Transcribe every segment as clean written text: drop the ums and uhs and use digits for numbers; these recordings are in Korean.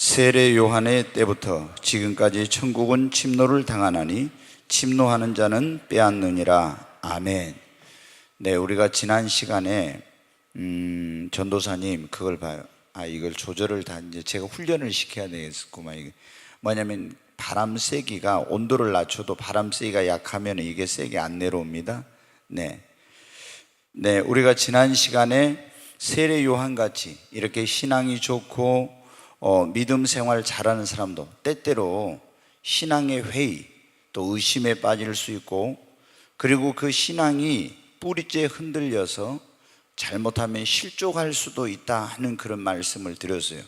세례 요한의 때부터 지금까지 천국은 침노를 당하나니 침노하는 자는 빼앗느니라. 아멘. 네, 우리가 지난 시간에 전도사님 그걸 봐요. 이걸 조절을 다 이제 제가 훈련을 시켜야 되겠구만. 이게 뭐냐면 바람 세기가 온도를 낮춰도 바람 세기가 약하면 이게 세게 안 내려옵니다. 네, 우리가 지난 시간에 세례 요한 같이 이렇게 신앙이 좋고 믿음 생활 잘하는 사람도 때때로 신앙의 회의 또 의심에 빠질 수 있고, 그리고 그 신앙이 뿌리째 흔들려서 잘못하면 실족할 수도 있다 하는 그런 말씀을 드렸어요.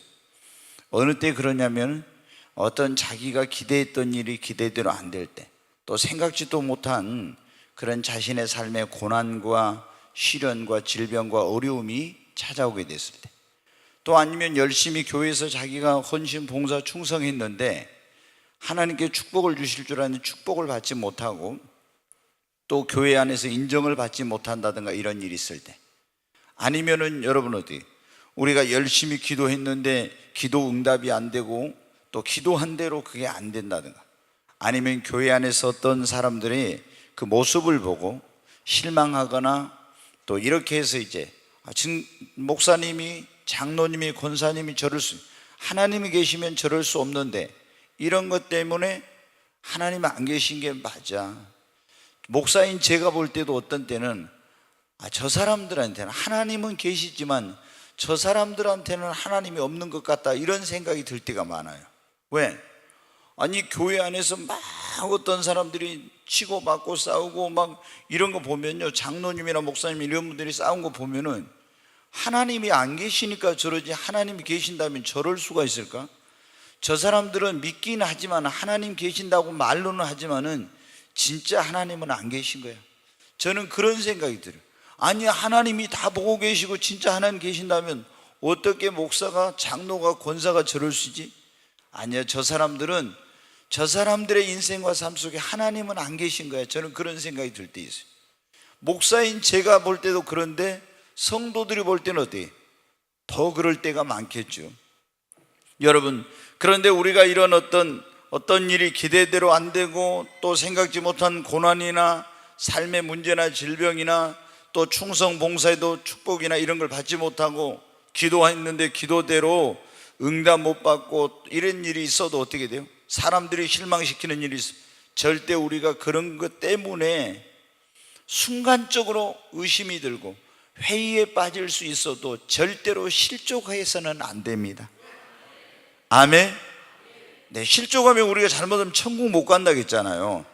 어느 때 그러냐면 어떤 자기가 기대했던 일이 기대대로 안 될 때, 또 생각지도 못한 그런 자신의 삶의 고난과 시련과 질병과 어려움이 찾아오게 됐을 때, 또 아니면 열심히 교회에서 자기가 헌신, 봉사, 충성했는데 하나님께 축복을 주실 줄 알았는데 축복을 받지 못하고 또 교회 안에서 인정을 받지 못한다든가 이런 일이 있을 때, 아니면은 여러분 어디 우리가 열심히 기도했는데 기도 응답이 안 되고 또 기도한 대로 그게 안 된다든가, 아니면 교회 안에서 어떤 사람들이 그 모습을 보고 실망하거나 또 이렇게 해서 이제 지금 목사님이, 장로님이, 권사님이 하나님이 계시면 저럴 수 없는데 이런 것 때문에 하나님 안 계신 게 맞아. 목사인 제가 볼 때도 어떤 때는 저 사람들한테는 하나님은 계시지만 저 사람들한테는 하나님이 없는 것 같다 이런 생각이 들 때가 많아요. 왜? 아니 교회 안에서 막 어떤 사람들이 치고받고 싸우고 막 이런 거 보면요, 장로님이나 목사님 이런 분들이 싸운 거 보면은 하나님이 안 계시니까 저러지 하나님이 계신다면 저럴 수가 있을까? 저 사람들은 믿긴 하지만 하나님 계신다고 말로는 하지만은 진짜 하나님은 안 계신 거야. 저는 그런 생각이 들어요. 아니 하나님이 다 보고 계시고 진짜 하나님 계신다면 어떻게 목사가, 장로가, 권사가 저럴 수 있지? 아니야, 저 사람들의 인생과 삶 속에 하나님은 안 계신 거야. 저는 그런 생각이 들 때 있어요. 목사인 제가 볼 때도 그런데 성도들이 볼 때는 어때요? 더 그럴 때가 많겠죠. 여러분, 그런데 우리가 이런 어떤 일이 기대대로 안 되고 또 생각지 못한 고난이나 삶의 문제나 질병이나 또 충성 봉사에도 축복이나 이런 걸 받지 못하고 기도했는데 기도대로 응답 못 받고 이런 일이 있어도 어떻게 돼요? 사람들이 실망시키는 일이 있어요. 절대 우리가 그런 것 때문에 순간적으로 의심이 들고 회의에 빠질 수 있어도 절대로 실족해서는 안 됩니다. 아멘. 네, 실족하면 우리가 잘못하면 천국 못 간다고 했잖아요.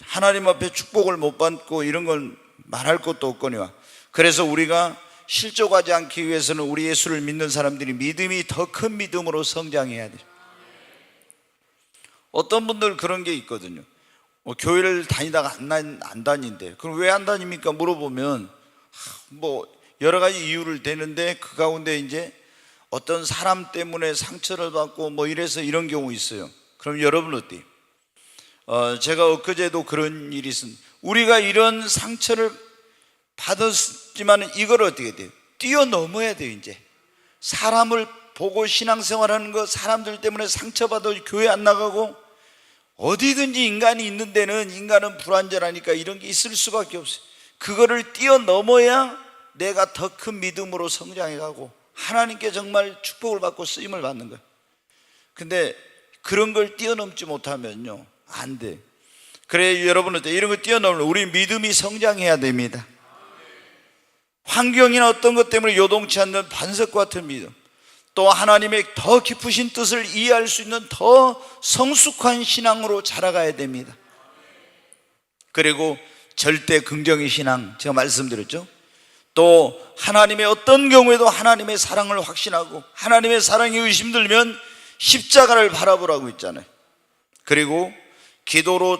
하나님 앞에 축복을 못 받고 이런 걸 말할 것도 없거니와. 그래서 우리가 실족하지 않기 위해서는 우리 예수를 믿는 사람들이 믿음이 더 큰 믿음으로 성장해야 돼요. 어떤 분들 그런 게 있거든요. 교회를 다니다가 안 다닌대. 그럼 왜 안 다닙니까? 물어보면 여러 가지 이유를 대는데 그 가운데 이제 어떤 사람 때문에 상처를 받고 이래서 이런 경우 있어요. 그럼 여러분 어때요? 제가 엊그제도 그런 일이 있습니다. 우리가 이런 상처를 받았지만 이걸 어떻게 돼요? 뛰어넘어야 돼요. 이제 사람을 보고 신앙생활하는 거, 사람들 때문에 상처받아 교회 안 나가고 어디든지 인간이 있는 데는 인간은 불완전하니까 이런 게 있을 수밖에 없어요. 그거를 뛰어넘어야 내가 더 큰 믿음으로 성장해가고 하나님께 정말 축복을 받고 쓰임을 받는 거예요. 근데 그런 걸 뛰어넘지 못하면요 안 돼. 그래 여러분은 이런 거 뛰어넘으면 우리 믿음이 성장해야 됩니다. 환경이나 어떤 것 때문에 요동치 않는 반석과 같은 믿음, 또 하나님의 더 깊으신 뜻을 이해할 수 있는 더 성숙한 신앙으로 자라가야 됩니다. 그리고 절대 긍정의 신앙, 제가 말씀드렸죠. 또 하나님의 어떤 경우에도 하나님의 사랑을 확신하고 하나님의 사랑에 의심들면 십자가를 바라보라고 했잖아요. 그리고 기도로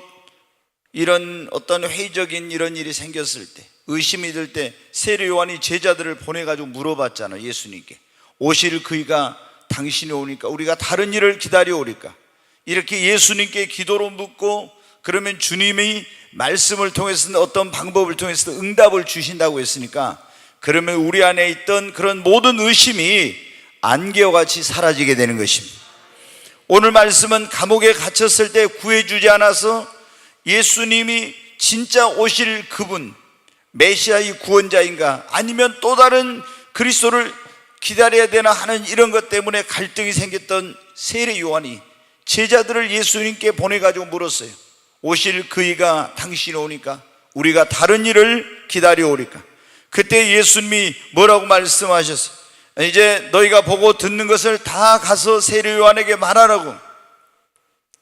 이런 어떤 회의적인 이런 일이 생겼을 때, 의심이 들 때 세례 요한이 제자들을 보내가지고 물어봤잖아요. 예수님께 오실 그이가 당신이 오니까 우리가 다른 일을 기다려오리까? 이렇게 예수님께 기도로 묻고, 그러면 주님이 말씀을 통해서 어떤 방법을 통해서 응답을 주신다고 했으니까, 그러면 우리 안에 있던 그런 모든 의심이 안개와 같이 사라지게 되는 것입니다. 오늘 말씀은 감옥에 갇혔을 때 구해주지 않아서 예수님이 진짜 오실 그분, 메시아의 구원자인가 아니면 또 다른 그리스도를 기다려야 되나 하는 이런 것 때문에 갈등이 생겼던 세례 요한이 제자들을 예수님께 보내가지고 물었어요. 오실 그이가 당신이 오니까 우리가 다른 일을 기다려오니까. 그때 예수님이 뭐라고 말씀하셨어요? 이제 너희가 보고 듣는 것을 다 가서 세례 요한에게 말하라고.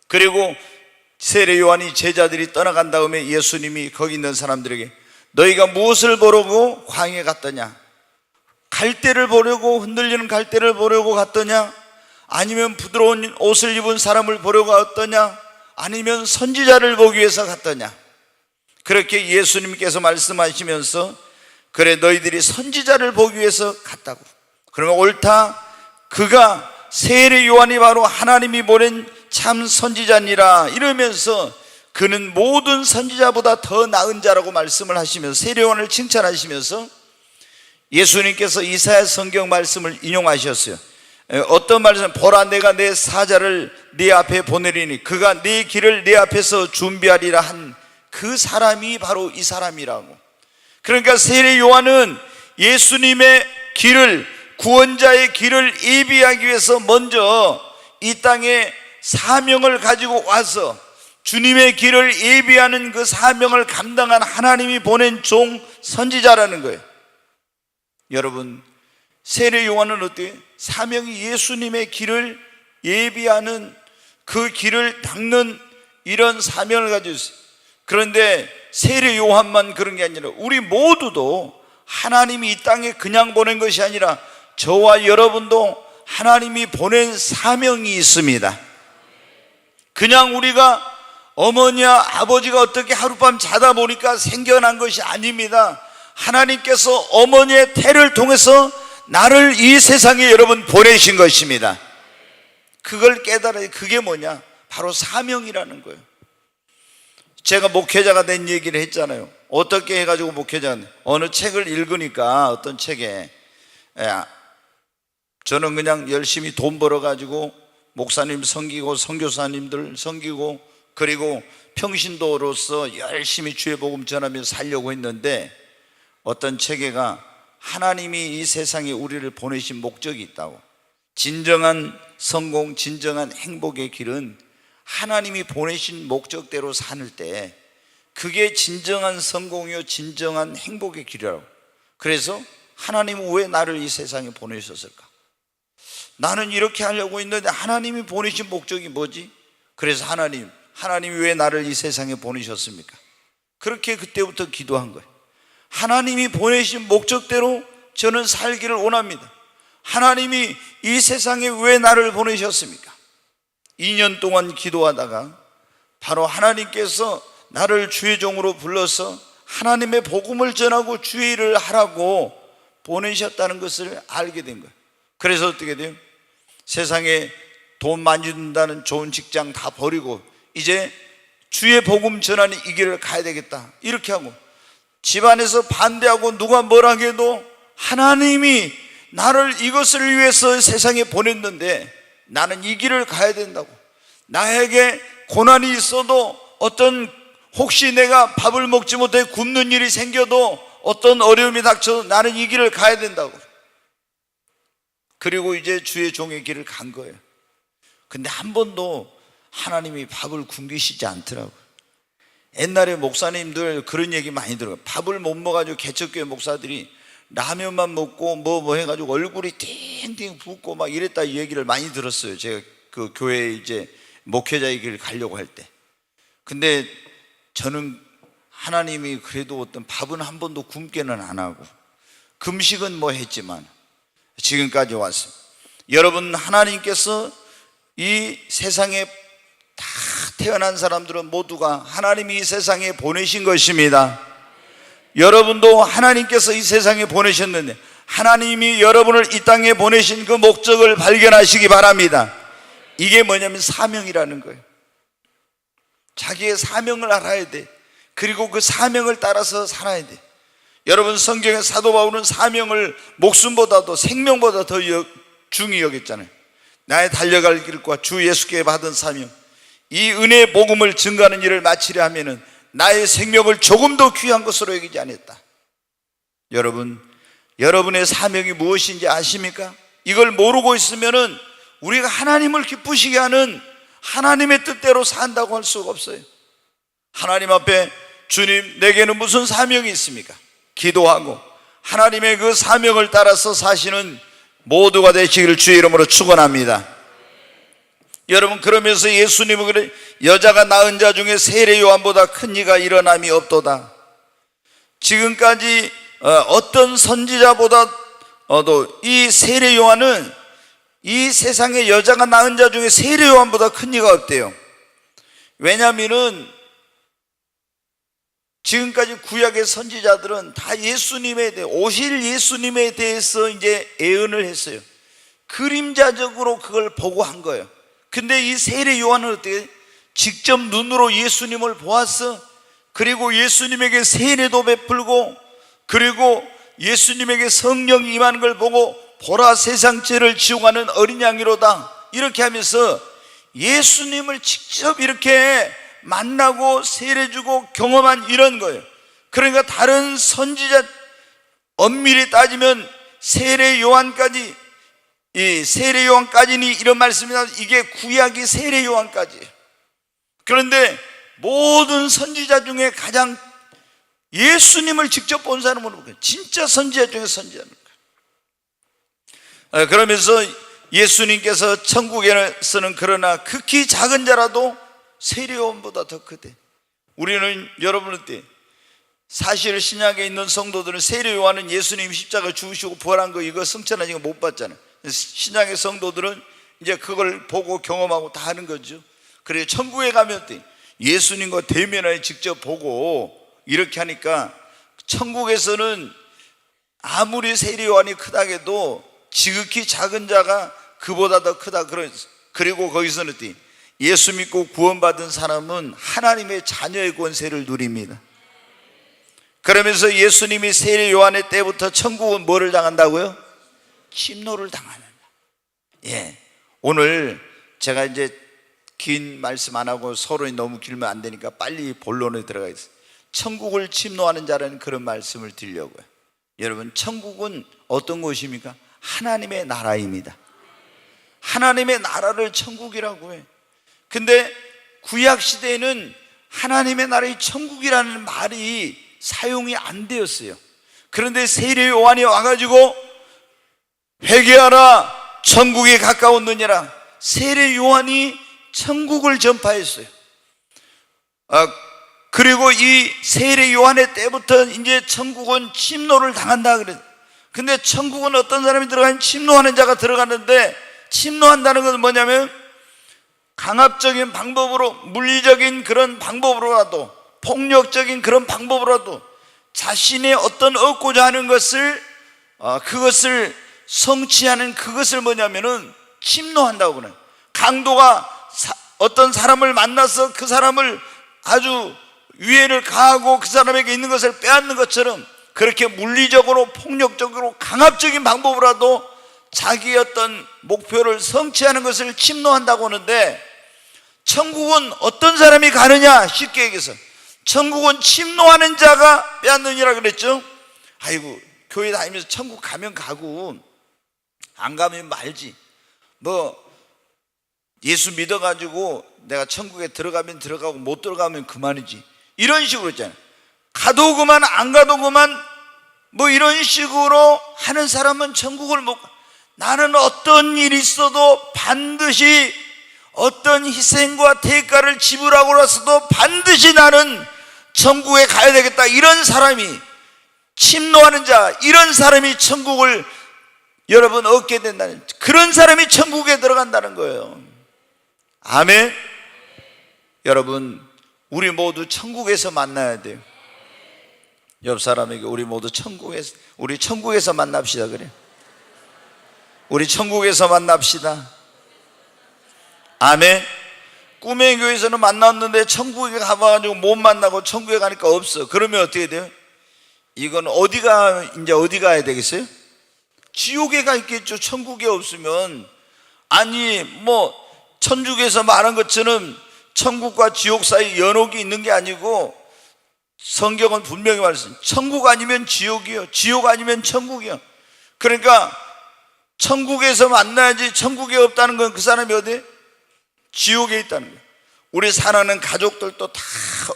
그리고 세례 요한이 제자들이 떠나간 다음에 예수님이 거기 있는 사람들에게 너희가 무엇을 보려고 광야에 갔더냐? 갈대를 보려고, 흔들리는 갈대를 보려고 갔더냐? 아니면 부드러운 옷을 입은 사람을 보려고 갔더냐? 아니면 선지자를 보기 위해서 갔더냐? 그렇게 예수님께서 말씀하시면서 그래 너희들이 선지자를 보기 위해서 갔다고. 그러면 옳다. 그가 세례 요한이 바로 하나님이 보낸 참 선지자니라 이러면서 그는 모든 선지자보다 더 나은 자라고 말씀을 하시면서 세례 요한을 칭찬하시면서 예수님께서 이사야 성경 말씀을 인용하셨어요. 어떤 말씀? 보라 내가 내 사자를 네 앞에 보내리니 그가 네 길을 네 앞에서 준비하리라 한 그 사람이 바로 이 사람이라고. 그러니까 세례 요한은 예수님의 길을, 구원자의 길을 예비하기 위해서 먼저 이 땅에 사명을 가지고 와서 주님의 길을 예비하는 그 사명을 감당한 하나님이 보낸 종 선지자라는 거예요. 여러분, 세례 요한은 어때요? 사명이 예수님의 길을 예비하는 그 길을 닦는 이런 사명을 가지고 있어요. 그런데 세례 요한만 그런 게 아니라 우리 모두도 하나님이 이 땅에 그냥 보낸 것이 아니라 저와 여러분도 하나님이 보낸 사명이 있습니다. 그냥 우리가 어머니와 아버지가 어떻게 하룻밤 자다 보니까 생겨난 것이 아닙니다. 하나님께서 어머니의 태를 통해서 나를 이 세상에 여러분 보내신 것입니다. 그걸 깨달아야. 그게 뭐냐? 바로 사명이라는 거예요. 제가 목회자가 된 얘기를 했잖아요. 어떻게 해가지고 목회자가 어느 책을 읽으니까 어떤 책에 저는 그냥 열심히 돈 벌어가지고 목사님 섬기고 선교사님들 섬기고 그리고 평신도로서 열심히 주의 복음 전하면서 살려고 했는데 어떤 책에가 하나님이 이 세상에 우리를 보내신 목적이 있다고. 진정한 성공, 진정한 행복의 길은 하나님이 보내신 목적대로 사는 때 그게 진정한 성공이요 진정한 행복의 길이라고. 그래서 하나님은 왜 나를 이 세상에 보내셨을까? 나는 이렇게 하려고 했는데 하나님이 보내신 목적이 뭐지? 그래서 하나님이 왜 나를 이 세상에 보내셨습니까? 그렇게 그때부터 기도한 거예요. 하나님이 보내신 목적대로 저는 살기를 원합니다. 하나님이 이 세상에 왜 나를 보내셨습니까? 2년 동안 기도하다가 바로 하나님께서 나를 주의 종으로 불러서 하나님의 복음을 전하고 주의 일을 하라고 보내셨다는 것을 알게 된 거예요. 그래서 어떻게 돼요? 세상에 돈 많이 준다는 좋은 직장 다 버리고 이제 주의 복음 전하는 이 길을 가야 되겠다 이렇게 하고, 집안에서 반대하고 누가 뭐라 해도 하나님이 나를 이것을 위해서 세상에 보냈는데 나는 이 길을 가야 된다고. 나에게 고난이 있어도 혹시 내가 밥을 먹지 못해 굶는 일이 생겨도 어떤 어려움이 닥쳐도 나는 이 길을 가야 된다고. 그리고 이제 주의 종의 길을 간 거예요. 근데 한 번도 하나님이 밥을 굶기시지 않더라고요. 옛날에 목사님들 그런 얘기 많이 들어요. 밥을 못 먹어가지고 개척교회 목사들이 라면만 먹고 뭐 해가지고 얼굴이 띵띵 붓고 막 이랬다 이 얘기를 많이 들었어요. 제가 그 교회에 이제 목회자의 길을 가려고 할 때. 근데 저는 하나님이 그래도 어떤 밥은 한 번도 굶게는 안 하고 금식은 뭐 했지만 지금까지 왔습니다. 여러분, 하나님께서 이 세상에 다 태어난 사람들은 모두가 하나님이 이 세상에 보내신 것입니다. 여러분도 하나님께서 이 세상에 보내셨는데 하나님이 여러분을 이 땅에 보내신 그 목적을 발견하시기 바랍니다. 이게 뭐냐면 사명이라는 거예요. 자기의 사명을 알아야 돼. 그리고 그 사명을 따라서 살아야 돼. 여러분, 성경의 사도 바울은 사명을 목숨보다도 생명보다 더 중히 여겼잖아요. 나의 달려갈 길과 주 예수께 받은 사명, 이 은혜의 복음을 증거하는 일을 마치려 하면은 나의 생명을 조금 더 귀한 것으로 여기지 않았다. 여러분, 여러분의 사명이 무엇인지 아십니까? 이걸 모르고 있으면은 우리가 하나님을 기쁘시게 하는 하나님의 뜻대로 산다고 할 수가 없어요. 하나님 앞에 주님, 내게는 무슨 사명이 있습니까? 기도하고 하나님의 그 사명을 따라서 사시는 모두가 되시기를 주의 이름으로 축원합니다. 여러분, 그러면서 예수님은 그래, 여자가 낳은 자 중에 세례 요한보다 큰 이가 일어남이 없도다. 지금까지 어떤 선지자보다도 이 세례 요한은 이 세상에 여자가 낳은 자 중에 세례 요한보다 큰 이가 없대요. 왜냐하면은 지금까지 구약의 선지자들은 다 예수님에 대해, 오실 예수님에 대해서 이제 예언을 했어요. 그림자적으로 그걸 보고 한 거예요. 근데 이 세례 요한은 어떻게 직접 눈으로 예수님을 보았어. 그리고 예수님에게 세례도 베풀고, 그리고 예수님에게 성령이 임하는 걸 보고 보라 세상 죄를 지우가는 어린 양이로다, 이렇게 하면서 예수님을 직접 이렇게 만나고 세례 주고 경험한 이런 거예요. 그러니까 다른 선지자 엄밀히 따지면 세례 요한까지, 이 세례 요한까지니 이런 말씀이 나와서 이게 구약이 세례 요한까지예요. 그런데 모든 선지자 중에 가장 예수님을 직접 본 사람은 진짜 선지자 중에 선지자입니다. 그러면서 예수님께서 천국에서는 그러나 극히 작은 자라도 세례 요한보다 더 크대. 우리는 여러분한테 사실 신약에 있는 성도들은 세례 요한은 예수님 십자가 죽으시고 부활한 거 이거 성천하신 거 못 봤잖아요. 신약의 성도들은 이제 그걸 보고 경험하고 다 하는 거죠. 그래서 천국에 가면 예수님과 대면하여 직접 보고 이렇게 하니까 천국에서는 아무리 세례 요한이 크다 해도 지극히 작은 자가 그보다 더 크다. 그리고 거기서는 예수 믿고 구원받은 사람은 하나님의 자녀의 권세를 누립니다. 그러면서 예수님이 세례 요한의 때부터 천국은 뭐를 당한다고요? 침노를 당하는. 오늘 제가 이제 긴 말씀 안 하고 서론이 너무 길면 안 되니까 빨리 본론에 들어가 있어요. 천국을 침노하는 자라는 그런 말씀을 드리려고요. 여러분, 천국은 어떤 곳입니까? 하나님의 나라입니다. 하나님의 나라를 천국이라고 해. 근데 구약 시대에는 하나님의 나라의 천국이라는 말이 사용이 안 되었어요. 그런데 세례 요한이 와가지고 회개하라, 천국이 가까웠느니라. 세례 요한이 천국을 전파했어요. 그리고 이 세례 요한의 때부터 이제 천국은 침노를 당한다 그래요. 근데 천국은 어떤 사람이 들어가면 침노하는 자가 들어가는데, 침노한다는 것은 뭐냐면 강압적인 방법으로, 물리적인 그런 방법으로라도, 폭력적인 그런 방법으로라도 자신의 어떤 얻고자 하는 것을 그것을 성취하는, 그것을 뭐냐면은 침노한다고 그래요. 강도가 어떤 사람을 만나서 그 사람을 아주 위해를 가하고 그 사람에게 있는 것을 빼앗는 것처럼, 그렇게 물리적으로 폭력적으로 강압적인 방법으로라도 자기의 어떤 목표를 성취하는 것을 침노한다고 하는데, 천국은 어떤 사람이 가느냐? 쉽게 얘기해서 천국은 침노하는 자가 빼앗느니라 그랬죠. 아이고, 교회 다니면서 천국 가면 가고 안 가면 말지, 뭐 예수 믿어가지고 내가 천국에 들어가면 들어가고 못 들어가면 그만이지, 이런 식으로 있잖아요. 가도 그만 안 가도 그만, 뭐 이런 식으로 하는 사람은 천국을 못 가. 나는 어떤 일이 있어도 반드시 어떤 희생과 대가를 지불하고 나서도 반드시 나는 천국에 가야 되겠다, 이런 사람이, 침노하는 자, 이런 사람이 천국을 여러분 얻게 된다는, 그런 사람이 천국에 들어간다는 거예요. 아멘. 여러분, 우리 모두 천국에서 만나야 돼요. 옆 사람에게 우리 모두 우리 천국에서 만납시다 그래. 우리 천국에서 만납시다. 아멘. 꿈의 교회에서는 만났는데 천국에 가봐가지고 못 만나고 천국에 가니까 없어. 그러면 어떻게 돼요? 이건 어디 가야 되겠어요? 지옥에 가 있겠죠. 천국에 없으면. 아니 뭐 천주교에서 말한 것처럼 천국과 지옥 사이 연옥이 있는 게 아니고 성경은 분명히 말했습니다. 천국 아니면 지옥이요, 지옥 아니면 천국이요. 그러니까 천국에서 만나야지 천국에 없다는 건 그 사람이 어디에? 지옥에 있다는 거예요. 우리 사랑하는 가족들도 다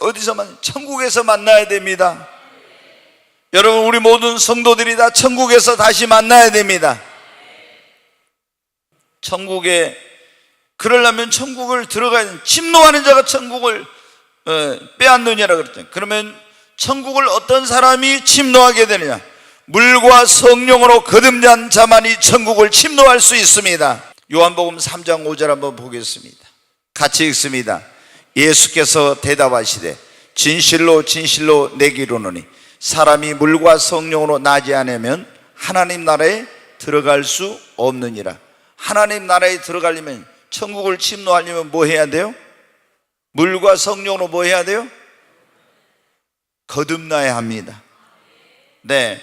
어디서 천국에서 만나야 됩니다. 여러분, 우리 모든 성도들이 다 천국에서 다시 만나야 됩니다. 천국에, 그러려면 천국을 들어가야 돼. 침노하는 자가 천국을 빼앗느냐라 그랬잖아요. 그러면 천국을 어떤 사람이 침노하게 되느냐? 물과 성령으로 거듭난 자만이 천국을 침노할 수 있습니다. 요한복음 3장 5절 한번 보겠습니다. 같이 읽습니다. 예수께서 대답하시되 진실로 진실로 내게 이르노니 사람이 물과 성령으로 나지 않으면 하나님 나라에 들어갈 수 없느니라. 하나님 나라에 들어가려면, 천국을 침노하려면 뭐 해야 돼요? 물과 성령으로 뭐 해야 돼요? 거듭나야 합니다. 네,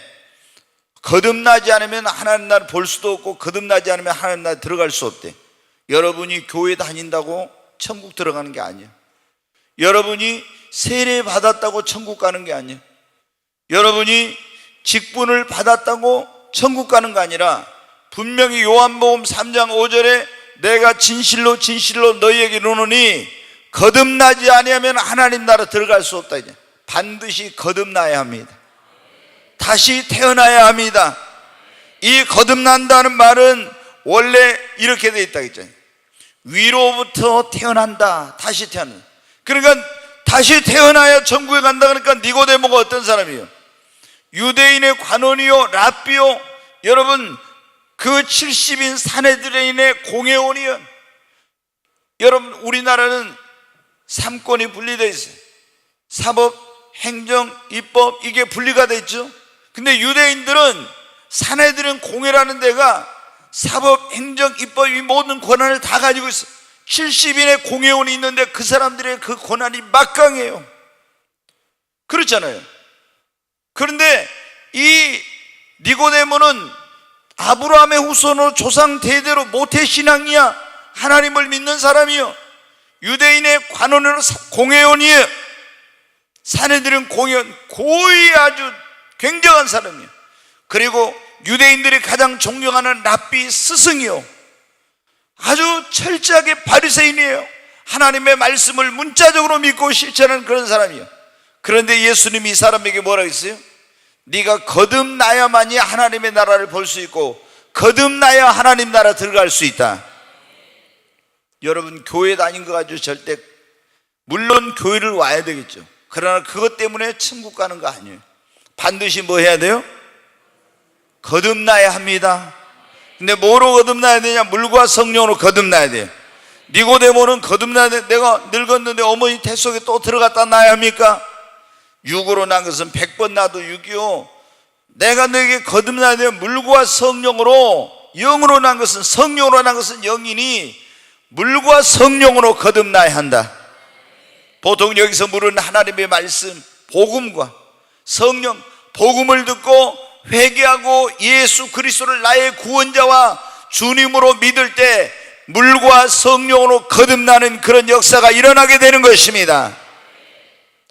거듭나지 않으면 하나님 나라 볼 수도 없고, 거듭나지 않으면 하나님 나라 들어갈 수 없대. 여러분이 교회 다닌다고 천국 들어가는 게 아니에요. 여러분이 세례 받았다고 천국 가는 게 아니에요. 여러분이 직분을 받았다고 천국 가는 거 아니라, 분명히 요한복음 3장 5절에 내가 진실로 진실로 너희에게 이르노니 거듭나지 아니하면 하나님 나라 들어갈 수 없다. 이제 반드시 거듭나야 합니다. 다시 태어나야 합니다. 이 거듭난다는 말은 원래 이렇게 돼 있다 했잖아요. 위로부터 태어난다, 다시 태어난다. 그러니까 다시 태어나야 천국에 간다. 그러니까 니고데모가 어떤 사람이에요? 유대인의 관원이요, 랍비요. 여러분, 그 70인 사내들인의 공회원이요. 여러분, 우리나라는 3권이 분리되어 있어요. 사법, 행정, 입법, 이게 분리가 되어 있죠. 근데 유대인들은 사내들인 공회라는 데가 사법, 행정, 입법, 이 모든 권한을 다 가지고 있어요. 70인의 공회원이 있는데 그 사람들의 그 권한이 막강해요. 그렇잖아요. 그런데 이 니고데모는 아브라함의 후손으로 조상 대대로 모태신앙이야. 하나님을 믿는 사람이요, 유대인의 관원으로 공회원이에요. 사내들은 공회원, 고위 아주 굉장한 사람이에요. 그리고 유대인들이 가장 존경하는 랍비 스승이요, 아주 철저하게 바리새인이에요. 하나님의 말씀을 문자적으로 믿고 실천하는 그런 사람이에요. 그런데 예수님이 이 사람에게 뭐라고 했어요? 네가 거듭나야만이 하나님의 나라를 볼 수 있고, 거듭나야 하나님 나라 들어갈 수 있다. 여러분, 교회 다닌 거 가지고 절대, 물론 교회를 와야 되겠죠. 그러나 그것 때문에 천국 가는 거 아니에요. 반드시 뭐 해야 돼요? 거듭나야 합니다. 근데 뭐로 거듭나야 되냐? 물과 성령으로 거듭나야 돼요. 니고데모는 거듭나야 돼. 내가 늙었는데 어머니 태 속에 또 들어갔다 나야 합니까? 육으로 난 것은 100번 나도 6이요. 내가 너에게 거듭나야 돼요. 물과 성령으로. 영으로 난 것은, 성령으로 난 것은 영이니 물과 성령으로 거듭나야 한다. 보통 여기서 물은 하나님의 말씀, 복음과 성령, 복음을 듣고 회개하고 예수 그리스도를 나의 구원자와 주님으로 믿을 때 물과 성령으로 거듭나는 그런 역사가 일어나게 되는 것입니다.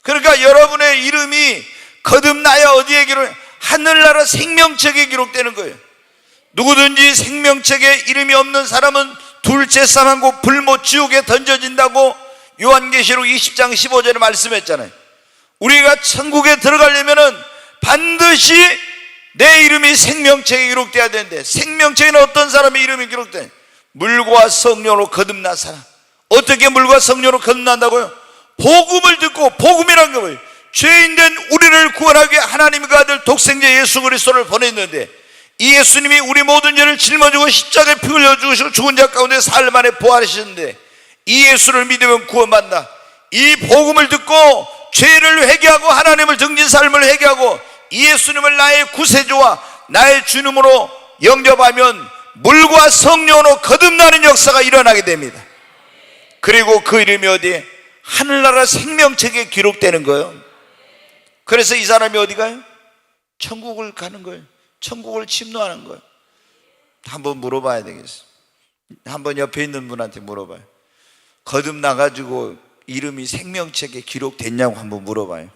그러니까 여러분의 이름이 거듭나야 어디에 기록? 하늘나라 생명책에 기록되는 거예요. 누구든지 생명책에 이름이 없는 사람은 둘째 사망고 불못 지옥에 던져진다고 요한계시록 20장 15절에 말씀했잖아요. 우리가 천국에 들어가려면은 반드시 내 이름이 생명책에 기록돼야 되는데, 생명책에는 어떤 사람의 이름이 기록돼? 물과 성령으로 거듭난 사람. 어떻게 물과 성령으로 거듭난다고요? 복음을 듣고, 복음이란 거 뭐예요? 죄인된 우리를 구원하기 위해 하나님의 아들 독생자 예수 그리스도를 보냈는데, 이 예수님이 우리 모든 죄를 짊어지고 십자가에 피 흘려 죽으시고 죽은 자 가운데 사흘 만에 부활하셨는데, 이 예수를 믿으면 구원받는다. 이 복음을 듣고 죄를 회개하고 하나님을 등진 삶을 회개하고 이 예수님을 나의 구세주와 나의 주님으로 영접하면 물과 성령으로 거듭나는 역사가 일어나게 됩니다. 그리고 그 이름이 어디에? 하늘나라 생명책에 기록되는 거예요. 그래서 이 사람이 어디 가요? 천국을 가는 거예요. 천국을 침노하는 거예요. 한번 물어봐야 되겠어요. 한번 옆에 있는 분한테 물어봐요. 거듭나가지고 이름이 생명책에 기록됐냐고 한번 물어봐요.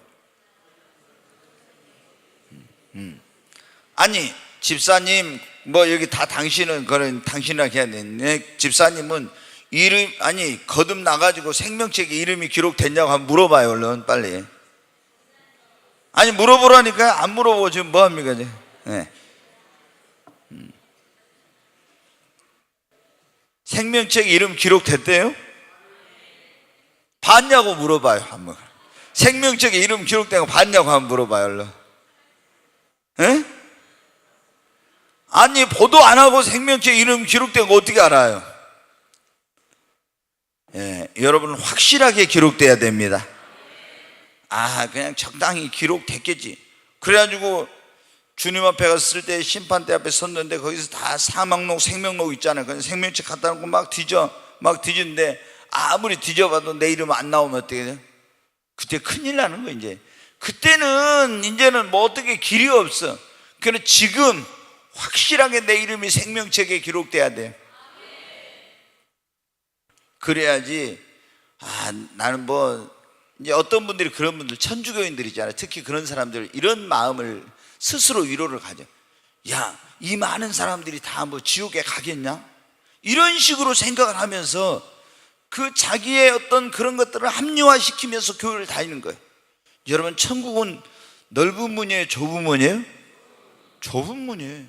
아니 집사님 뭐 여기 다 당신은 그런 당신이라고 해야 되는데 집사님은 이름 아니 거듭나가지고 생명책에 이름이 기록됐냐고 한번 물어봐요. 얼른 빨리. 아니 물어보라니까. 안 물어보고 지금 뭐합니까 이제. 네. 생명책에 이름 기록됐대요? 봤냐고 물어봐요 한번. 생명책에 이름 기록된 거 봤냐고 한번 물어봐요 얼른. 에? 아니 보도 안 하고 생명책에 이름 기록된 거 어떻게 알아요? 예, 여러분 확실하게 기록돼야 됩니다. 아 그냥 적당히 기록됐겠지. 그래가지고 주님 앞에 갔을 때 심판대 앞에 섰는데 거기서 다 사망록 생명록 있잖아요. 그냥 생명책 갖다 놓고 막 뒤졌는데 아무리 뒤져봐도 내 이름 안 나오면 어떻게 돼요? 그때 큰일 나는 거예요. 이제 이제는 뭐 어떻게 길이 없어. 그래서 지금 확실하게 내 이름이 생명책에 기록돼야 돼요. 그래야지. 나는 뭐 이제 어떤 분들이 그런 분들 천주교인들이잖아요. 특히 그런 사람들 이런 마음을 스스로 위로를 가져. 야, 이 많은 사람들이 다 뭐 지옥에 가겠냐? 이런 식으로 생각을 하면서 그 자기의 어떤 그런 것들을 합리화시키면서 교회를 다니는 거예요. 여러분 천국은 넓은 문이에요? 좁은 문이에요? 좁은 문이에요.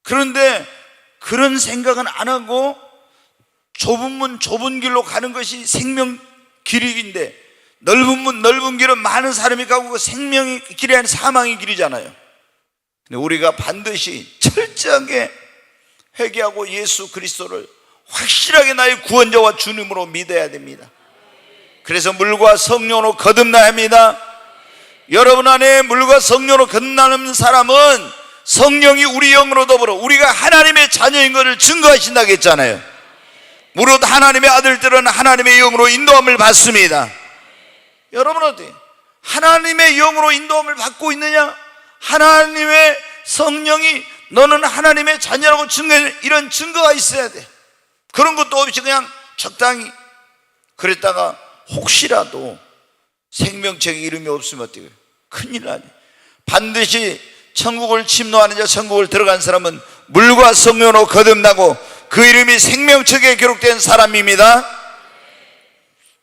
그런데 그런 생각은 안 하고 좁은 문 좁은 길로 가는 것이 생명 길인데 넓은 문 넓은 길은 많은 사람이 가고 그 생명의 길이 아니라 사망의 길이잖아요. 근데 우리가 반드시 철저하게 회개하고 예수 그리스도를 확실하게 나의 구원자와 주님으로 믿어야 됩니다. 그래서 물과 성령으로 거듭나야 합니다. 여러분 안에 물과 성령으로 거듭나는 사람은 성령이 우리 영으로 더불어 우리가 하나님의 자녀인 것을 증거하신다고 했잖아요. 무릇 하나님의 아들들은 하나님의 영으로 인도함을 받습니다. 여러분 어때요? 하나님의 영으로 인도함을 받고 있느냐? 하나님의 성령이 너는 하나님의 자녀라고 증거해. 이런 증거가 있어야 돼. 그런 것도 없이 그냥 적당히 그랬다가 혹시라도 생명책에 이름이 없으면 어떻게 해요? 큰일 나지. 반드시 천국을 침노하는 자, 천국을 들어간 사람은 물과 성령으로 거듭나고 그 이름이 생명책에 기록된 사람입니다.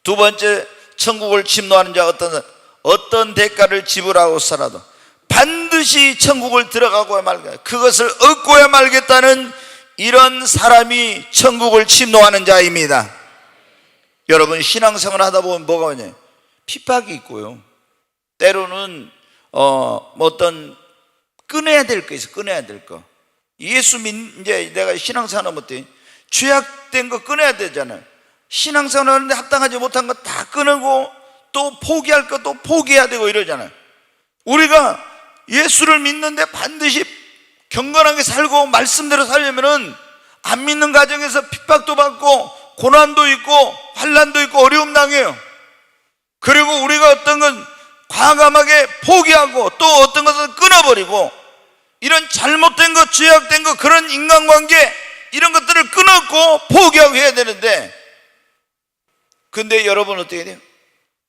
두 번째, 천국을 침노하는 자, 어떤 대가를 지불하고 살아도 반드시 천국을 들어가고야 말겠다, 그것을 얻고야 말겠다는 이런 사람이 천국을 침노하는 자입니다. 여러분 신앙생활 하다 보면 뭐가 오냐? 핍박이 있고요. 때로는 어떤 끊어야 될 거 있어. 끊어야 될 거. 이제 내가 신앙생활 하면 어때? 죄악된 거 끊어야 되잖아요. 신앙생활 하는데 합당하지 못한 거 다 끊고 또 포기할 거 또 포기해야 되고 이러잖아요. 우리가 예수를 믿는데 반드시 경건하게 살고 말씀대로 살려면은 안 믿는 가정에서 핍박도 받고 고난도 있고 환난도 있고 어려움 당해요. 그리고 우리가 어떤 건 과감하게 포기하고 또 어떤 것은 끊어버리고 이런 잘못된 것, 죄악된 것, 그런 인간관계 이런 것들을 끊었고 포기하고 해야 되는데, 근데 여러분 어떻게 돼요?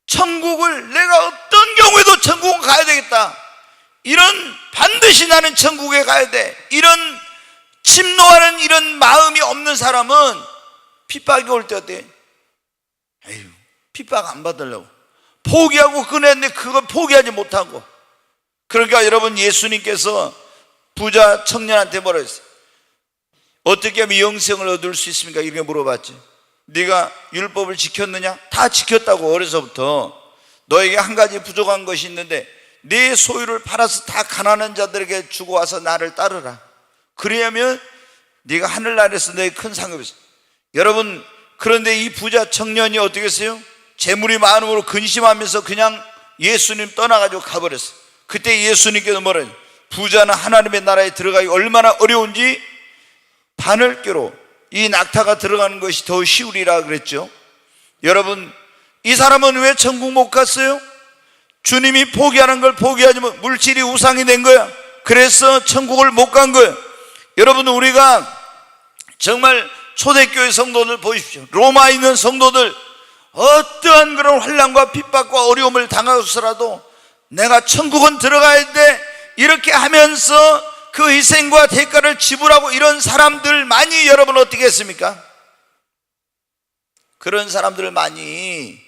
천국을 내가 어떤 경우에도 천국은 가야 되겠다, 이런 반드시 나는 천국에 가야 돼, 이런 침노하는 이런 마음이 없는 사람은 핍박이 올 때 어때? 에휴, 핍박 안 받으려고 포기하고 끊었는데 그걸 포기하지 못하고. 그러니까 여러분 예수님께서 부자 청년한테 뭐라 했어요? 어떻게 하면 영생을 얻을 수 있습니까? 이렇게 물어봤지. 네가 율법을 지켰느냐? 다 지켰다고. 어려서부터. 너에게 한 가지 부족한 것이 있는데 네 소유를 팔아서 다 가난한 자들에게 주고 와서 나를 따르라. 그래야면 네가 하늘나라에서 너의 큰 상급이 있어. 여러분, 그런데 이 부자 청년이 어떻게 했어요? 재물이 많음으로 근심하면서 그냥 예수님 떠나가지고 가버렸어. 그때 예수님께서 뭐래요? 부자는 하나님의 나라에 들어가기 얼마나 어려운지 바늘귀로 이 낙타가 들어가는 것이 더 쉬우리라 그랬죠. 여러분, 이 사람은 왜 천국 못 갔어요? 주님이 포기하는 걸 포기하지 못, 물질이 우상이 된 거야. 그래서 천국을 못 간 거예요. 여러분, 우리가 정말 초대교회 성도들 보십시오. 로마에 있는 성도들 어떠한 그런 환난과 핍박과 어려움을 당하고서라도 내가 천국은 들어가야 돼 이렇게 하면서 그 희생과 대가를 지불하고 이런 사람들 많이 여러분 어떻게 했습니까? 그런 사람들을 많이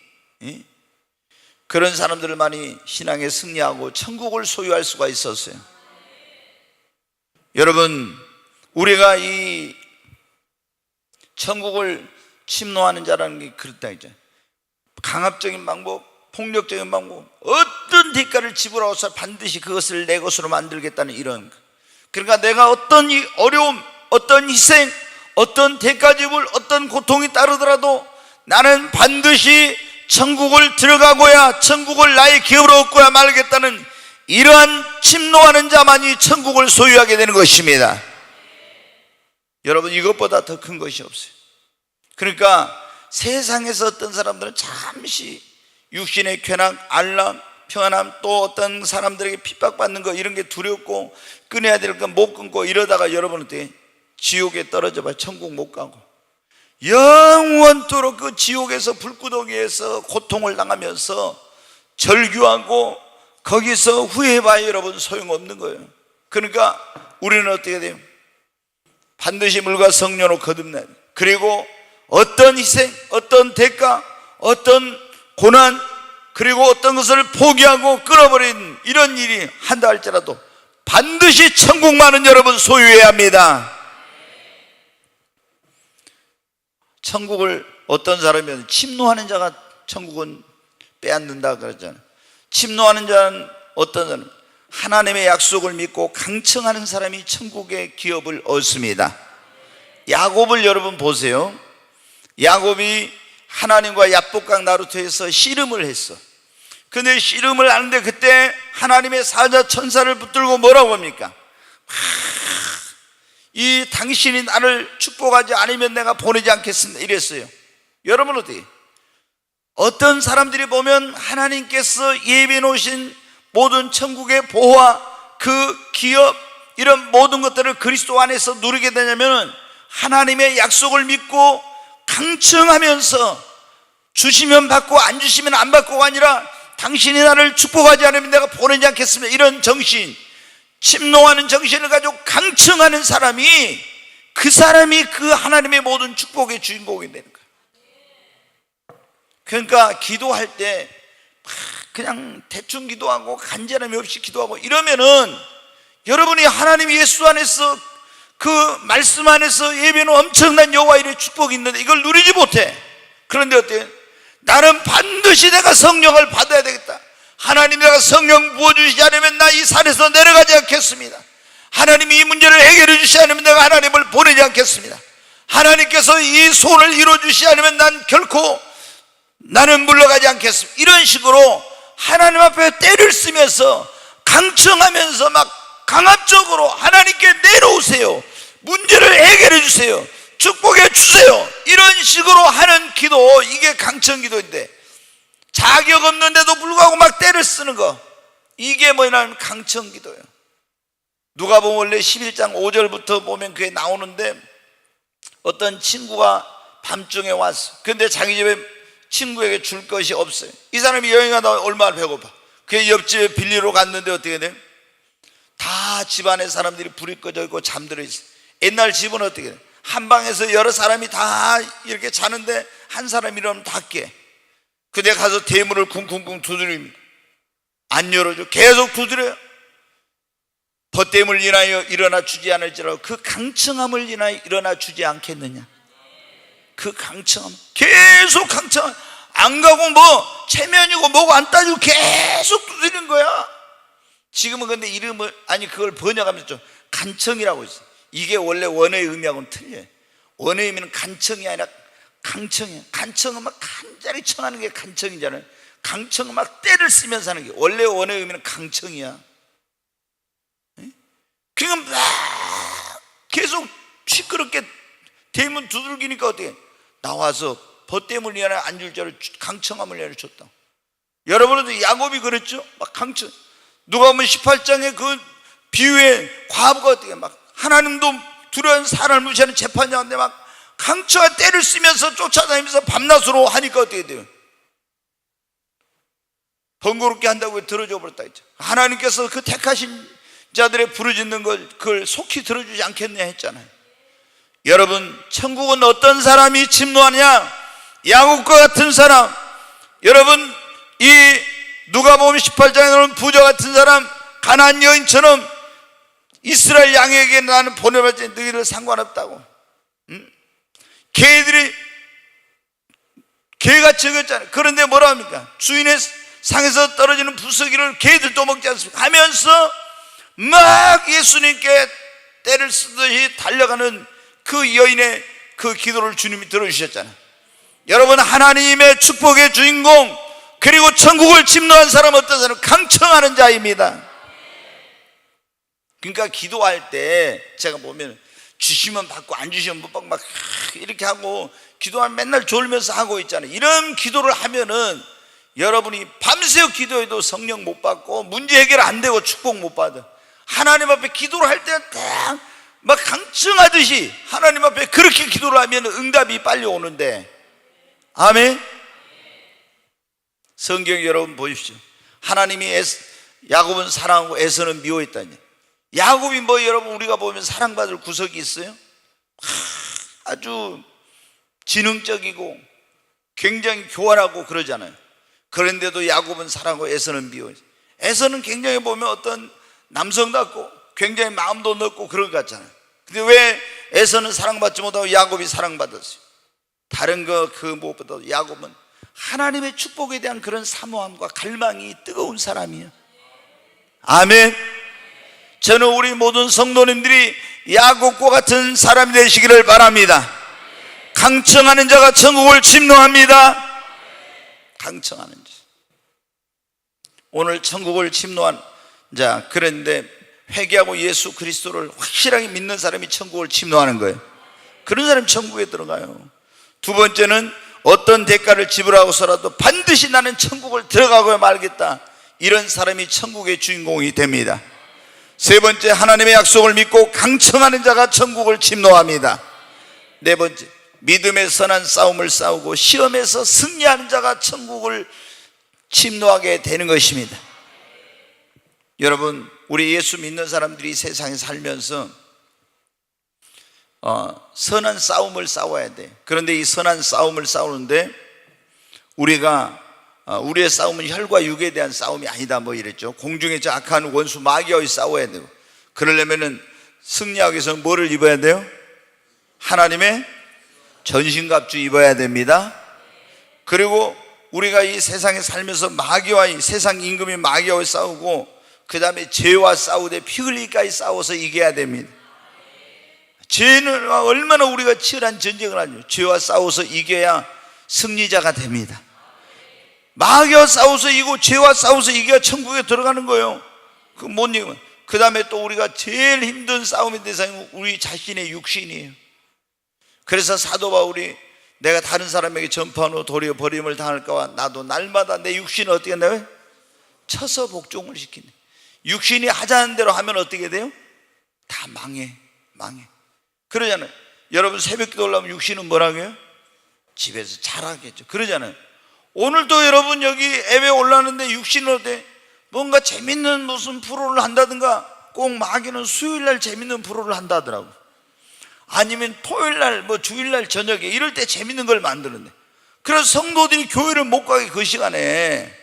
신앙에 승리하고 천국을 소유할 수가 있었어요. 여러분, 우리가 이 천국을 침노하는 자라는 게 그렇다 이제. 강압적인 방법, 폭력적인 방법, 어떤 대가를 지불하고서 반드시 그것을 내 것으로 만들겠다는 이런. 그러니까 내가 어떤 이 어려움, 어떤 희생, 어떤 대가 지불, 어떤 고통이 따르더라도 나는 반드시 천국을 들어가고야 천국을 나의 기업으로 얻고야 말겠다는 이러한 침노하는 자만이 천국을 소유하게 되는 것입니다. 여러분, 이것보다 더 큰 것이 없어요. 그러니까 세상에서 어떤 사람들은 잠시 육신의 쾌락, 안락, 평안함, 또 어떤 사람들에게 핍박받는 거 이런 게 두렵고 끊어야 될 건 못 끊고 이러다가 여러분 어떻게 지옥에 떨어져 봐 천국 못 가고 영원토록 그 지옥에서 불구덩이에서 고통을 당하면서 절규하고 거기서 후회해봐야 여러분 소용없는 거예요. 그러니까 우리는 어떻게 돼요? 반드시 물과 성령으로 거듭나야 돼요. 그리고 어떤 희생, 어떤 대가, 어떤 고난, 그리고 어떤 것을 포기하고 끊어버린 이런 일이 한다 할지라도 반드시 천국만은 여러분 소유해야 합니다. 천국을 어떤 사람이면 침노하는 자가 천국은 빼앗는다 그러잖아요. 침노하는 자는 어떤 사람? 하나님의 약속을 믿고 강청하는 사람이 천국의 기업을 얻습니다. 야곱을 여러분 보세요. 야곱이 하나님과 야복강 나루터에서 씨름을 했어. 근데 씨름을 하는데 그때 하나님의 사자 천사를 붙들고 뭐라고 합니까? 이 당신이 나를 축복하지 않으면 내가 보내지 않겠습니다 이랬어요. 여러분 어떻게? 어떤 사람들이 보면 하나님께서 예비해 놓으신 모든 천국의 보호와 그 기업 이런 모든 것들을 그리스도 안에서 누리게 되냐면 하나님의 약속을 믿고 강청하면서 주시면 받고 안 주시면 안 받고가 아니라 당신이 나를 축복하지 않으면 내가 보내지 않겠습니다 이런 정신, 침노하는 정신을 가지고 강청하는 사람이 그 사람이 그 하나님의 모든 축복의 주인공이 되는 거예요. 그러니까 기도할 때 그냥 대충 기도하고 간절함이 없이 기도하고 이러면은 여러분이 하나님 예수 안에서 그 말씀 안에서 예배는 엄청난 여호와 일의 축복이 있는데 이걸 누리지 못해. 그런데 어때요? 나는 반드시 내가 성령을 받아야 되겠다. 하나님 내가 성령 부어주시지 않으면 나 이 산에서 내려가지 않겠습니다. 하나님이 이 문제를 해결해 주시지 않으면 내가 하나님을 보내지 않겠습니다. 하나님께서 이 소원을 이루어주시지 않으면 난 결코 나는 물러가지 않겠습니다. 이런 식으로 하나님 앞에 때를 쓰면서 강청하면서 막 강압적으로 하나님께 내려오세요. 문제를 해결해 주세요. 축복해 주세요. 이런 식으로 하는 기도, 이게 강청 기도인데 자격 없는데도 불구하고 막 때를 쓰는 거, 이게 뭐냐면 강청 기도예요. 누가복음 원래 11장 5절부터 보면 그게 나오는데 어떤 친구가 밤중에 왔어. 근데 자기 집에 친구에게 줄 것이 없어요. 이 사람이 여행하다 얼마나 배고파. 그 옆집에 빌리러 갔는데 어떻게 돼? 다 집안의 사람들이 불이 꺼져 있고 잠들어 있어. 옛날 집은 어떻게 돼? 한 방에서 여러 사람이 다 이렇게 자는데 한 사람이 일어나면 다 깨. 그때 가서 대문을 쿵쿵쿵 두드립니다. 안 열어줘. 계속 두드려요. 벗됨을 인하여 일어나 주지 않을지라도 그 강청함을 인하여 일어나 주지 않겠느냐. 그 강청함, 계속 강청함. 안 가고 뭐 체면이고 뭐고 안 따지고 계속 두드리는 거야. 지금은 근데 이름을 그걸 번역하면서 좀 간청이라고 있어. 이게 원래 원어의 의미하고는 틀려요. 원어의 의미는 간청이 아니라 강청이에요. 간청은 막 간절히 청하는 게 간청이잖아요. 강청은 막 때를 쓰면서 하는 게 원래 원어의 의미는 강청이야. 그러니까 막 계속 시끄럽게 대문 두들기니까 어떻게 나와서 벗됨을 위하여 안줄 자를 강청함을 위하여 줬다. 여러분도 야곱이 그랬죠? 막 강청. 누가 보면 18장의 그 비유의 과부가 어떻게 막 하나님도 두려운 사람을 무시하는 재판장인데 막 강처가 때를 쓰면서 쫓아다니면서 밤낮으로 하니까 어떻게 돼요? 번거롭게 한다고 들어줘 버렸다 했죠. 하나님께서 그 택하신 자들의 부르짖는 걸 그걸 속히 들어주지 않겠냐 했잖아요. 여러분, 천국은 어떤 사람이 침노하냐? 야곱과 같은 사람. 여러분, 이 누가복음 18장에 나오는 부자 같은 사람, 가나안 여인처럼 이스라엘 양에게 나는 보내봤지 너희들 상관없다고. 개가 적었잖아요. 그런데 뭐라 합니까? 주인의 상에서 떨어지는 부스러기를 개들도 먹지 않습니까? 하면서 막 예수님께 때를 쓰듯이 달려가는 그 여인의 그 기도를 주님이 들어주셨잖아요. 여러분, 하나님의 축복의 주인공, 그리고 천국을 침노한 사람 어떤 사람? 강청하는 자입니다. 그러니까 기도할 때 제가 보면 주시면 받고 안 주시면 못 받고 막 이렇게 하고 기도하면 맨날 졸면서 하고 있잖아요. 이런 기도를 하면은 여러분이 밤새워 기도해도 성령 못 받고 문제 해결 안 되고 축복 못 받아. 하나님 앞에 기도를 할 때는 딱 막 강청하듯이 하나님 앞에 그렇게 기도를 하면 응답이 빨리 오는데. 아멘. 성경 여러분 보십시오. 하나님이 야곱은 사랑하고 에서는 미워했다니. 야곱이 뭐 여러분 우리가 보면 사랑받을 구석이 있어요? 아주 지능적이고 굉장히 교활하고 그러잖아요. 그런데도 야곱은 사랑하고 에서는 미워했어요. 에서는 굉장히 보면 어떤 남성답고 굉장히 마음도 넓고 그런 것 같잖아요. 근데 왜 에서는 사랑받지 못하고 야곱이 사랑받았어요? 다른 그 무엇보다 야곱은 하나님의 축복에 대한 그런 사모함과 갈망이 뜨거운 사람이에요. 아멘. 저는 우리 모든 성도님들이 야곱과 같은 사람이 되시기를 바랍니다. 강청하는 자가 천국을 침노합니다. 강청하는 자. 오늘 천국을 침노한 자, 그런데 회개하고 예수 그리스도를 확실하게 믿는 사람이 천국을 침노하는 거예요. 그런 사람이 천국에 들어가요. 두 번째는 어떤 대가를 지불하고서라도 반드시 나는 천국을 들어가고야 말겠다, 이런 사람이 천국의 주인공이 됩니다. 세 번째, 하나님의 약속을 믿고 강청하는 자가 천국을 침노합니다. 네 번째, 믿음의 선한 싸움을 싸우고 시험에서 승리하는 자가 천국을 침노하게 되는 것입니다. 여러분, 우리 예수 믿는 사람들이 세상에 살면서 선한 싸움을 싸워야 돼. 그런데 이 선한 싸움을 싸우는데 우리가 우리의 싸움은 혈과 육에 대한 싸움이 아니다 뭐 이랬죠. 공중에 저 악한 원수 마귀와의 싸워야 되고, 그러려면은 승리하기 위해서는 뭐를 입어야 돼요? 하나님의 전신갑주 입어야 됩니다. 그리고 우리가 이 세상에 살면서 마귀와 세상 임금이 마귀와 싸우고 그 다음에 죄와 싸우되 피 흘리기까지 싸워서 이겨야 됩니다. 죄는 얼마나 우리가 치열한 전쟁을 하죠. 죄와 싸워서 이겨야 승리자가 됩니다. 마귀와 싸워서 이기고 죄와 싸워서 이겨야 천국에 들어가는 거예요. 그 못 이기면. 그 다음에 또 우리가 제일 힘든 싸움의 대상이 우리 자신의 육신이에요. 그래서 사도 바울이 내가 다른 사람에게 전파한 후 도리어 버림을 당할까봐 나도 날마다 내 육신을 어떻게 한다고요? 쳐서 복종을 시킨다. 육신이 하자는 대로 하면 어떻게 돼요? 다 망해. 그러잖아요. 여러분 새벽 기도 하려면 육신은 뭐라고 해요? 집에서 잘하겠죠. 그러잖아요. 오늘도 여러분 여기 예배 올라왔는데 육신은 어때? 뭔가 재밌는 무슨 프로를 한다든가, 꼭 마귀는 수요일날 재밌는 프로를 한다더라고. 아니면 토요일날 뭐 주일날 저녁에 이럴 때 재밌는 걸 만드는데, 그래서 성도들이 교회를 못 가게 그 시간에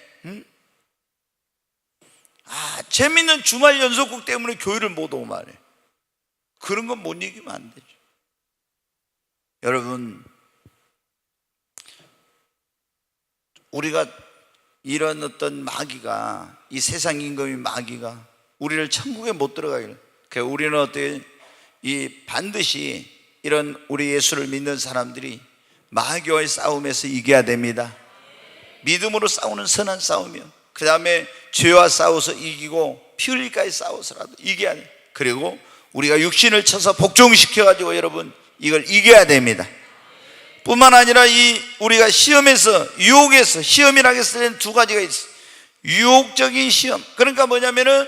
재밌는 주말 연속극 때문에 교회를 못 오고 말해. 그런 건 못 이기면 안 되죠. 여러분, 우리가 이런 어떤 마귀가, 이 세상 임금의 마귀가 우리를 천국에 못 들어가기를, 그러니까 우리는 어떻게 반드시 이런 우리 예수를 믿는 사람들이 마귀와의 싸움에서 이겨야 됩니다. 믿음으로 싸우는 선한 싸움이요, 그 다음에 죄와 싸워서 이기고 피 흘리기까지 싸워서라도 이겨야 돼요. 그리고 우리가 육신을 쳐서 복종시켜가지고 여러분 이걸 이겨야 됩니다. 뿐만 아니라 우리가 시험에서, 유혹에서, 시험이라고 했을 때는 두 가지가 있어요. 유혹적인 시험, 그러니까 뭐냐면은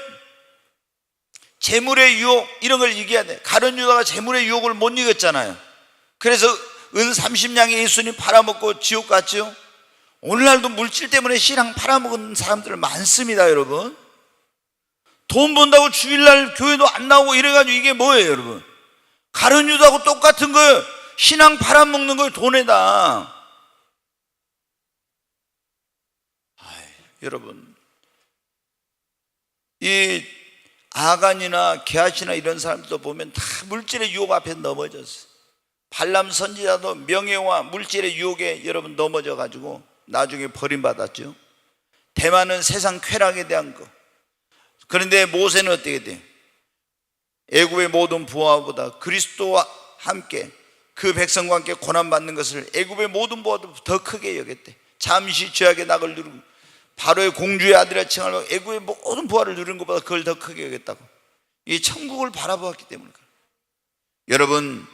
재물의 유혹, 이런 걸 이겨야 돼. 가룟 유다가 재물의 유혹을 못 이겼잖아요. 그래서 은 30냥에 예수님 팔아먹고 지옥 갔죠. 오늘날도 물질 때문에 신앙 팔아먹은 사람들 많습니다. 여러분, 돈 번다고 주일날 교회도 안 나오고 이래가지고 이게 뭐예요? 여러분, 가룟 유다하고 똑같은 거예요. 신앙 팔아먹는 거예요, 돈에다. 여러분, 이 아간이나 게하시나 이런 사람들도 보면 다 물질의 유혹 앞에 넘어졌어요. 발람 선지자도 명예와 물질의 유혹에 여러분 넘어져 가지고 나중에 버림받았죠. 대만은 세상 쾌락에 대한 거. 그런데 모세는 어떻게 돼요? 애굽의 모든 부하보다 그리스도와 함께 그 백성과 함께 고난받는 것을 애굽의 모든 부하보다 더 크게 여겼대. 잠시 죄악의 낙을 누르고 바로의 공주의 아들이라 칭하려고 애굽의 모든 부하를 누리는 것보다 그걸 더 크게 여겼다고. 이 천국을 바라보았기 때문에. 여러분,